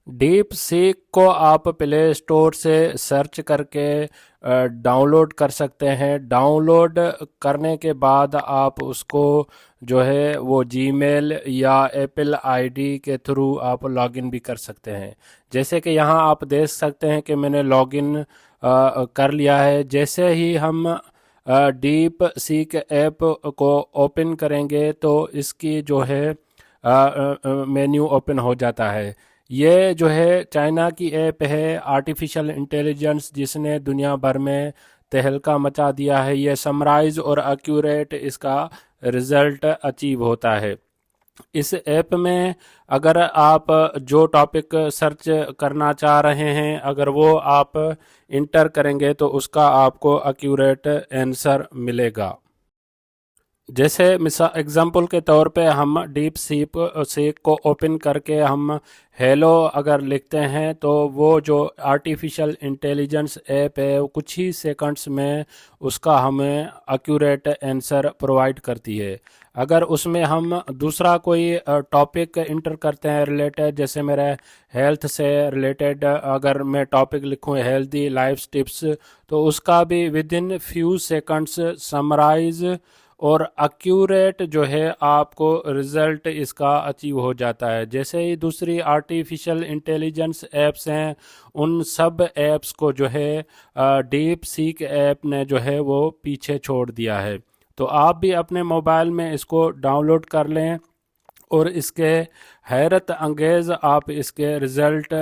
Deep seek को आप play store से सर्च करके डाउनलोड कर सकते हैं। डाउनलोड करने के बाद आप उसको जो है वो जीमेल या एप्पल आईडी के थ्रू आप लॉगिन भी कर सकते हैं। जैसे कि यहाँ आप देख सकते हैं कि मैंने लॉगिन कर लिया है। जैसे ही हम डीप सीक ऐप को ओपन करेंगे तो इसकी जो है मेन्यू ओपन हो जाता है। ये जो है चाइना की ऐप है आर्टिफिशियल इंटेलिजेंस, जिसने दुनिया भर में तहलका मचा दिया है। ये समराइज और एक्यूरेट इसका रिजल्ट अचीव होता है। इस ऐप में अगर आप जो टॉपिक सर्च करना चाह रहे हैं, अगर वो आप इंटर करेंगे तो उसका आपको एक्यूरेट आंसर मिलेगा। जैसे मिसाल एग्जांपल के तौर पे हम डीप सीक को ओपन करके हम हेलो अगर लिखते हैं तो वो जो आर्टिफिशियल इंटेलिजेंस ऐप है वो कुछ ही सेकंड्स में उसका हमें एक्यूरेट आंसर प्रोवाइड करती है। अगर उसमें हम दूसरा कोई टॉपिक इंटर करते हैं रिलेटेड, जैसे मेरा हेल्थ से रिलेटेड अगर मैं टॉपिक लिखूं हेल्दी लाइफ टिप्स, तो उसका भी within few seconds summarize और एक्यूरेट जो है आपको रिजल्ट इसका अचीव हो जाता है। जैसे ही दूसरी आर्टिफिशियल इंटेलिजेंस ऐप्स हैं, उन सब ऐप्स को जो है डीप सीक ऐप ने जो है वो पीछे छोड़ दिया है। तो आप भी अपने मोबाइल में इसको डाउनलोड कर लें और इसके हैरत अंगेज़ आप इसके रिज़ल्ट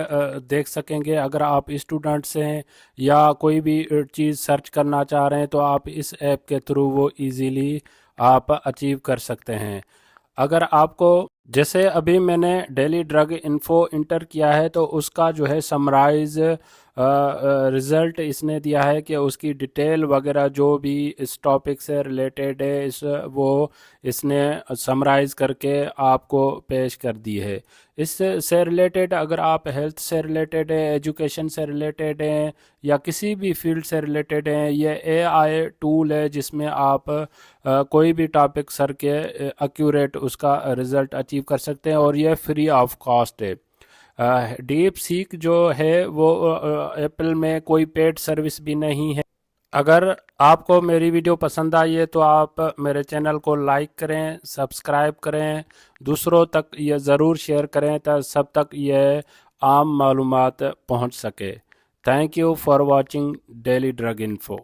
देख सकेंगे। अगर आप स्टूडेंट्स हैं या कोई भी चीज़ सर्च करना चाह रहे हैं तो आप इस ऐप के थ्रू वो इजीली आप अचीव कर सकते हैं। अगर आपको जैसे अभी मैंने डेली ड्रग इन्फो इंटर किया है तो उसका जो है समराइज रिज़ल्ट इसने दिया है कि उसकी डिटेल वगैरह जो भी इस टॉपिक से रिलेटेड है इस वो इसने समराइज करके आपको पेश कर दी है। इस से रिलेटेड अगर आप हेल्थ से रिलेटेड है, एजुकेशन से रिलेटेड हैं या किसी भी फील्ड से रिलेटेड हैं, ये एआई टूल है जिसमें आप कोई भी टॉपिक सर के एक्यूरेट उसका रिज़ल्ट अचीव कर सकते हैं और ये फ्री ऑफ कॉस्ट है। डीप सीक जो है वो एप्पल में कोई पेड सर्विस भी नहीं है। अगर आपको मेरी वीडियो पसंद आई है तो आप मेरे चैनल को लाइक करें, सब्सक्राइब करें, दूसरों तक ये ज़रूर शेयर करें ताकि सब तक ये आम मालूमात पहुंच सके। Thank you for watching daily drug info.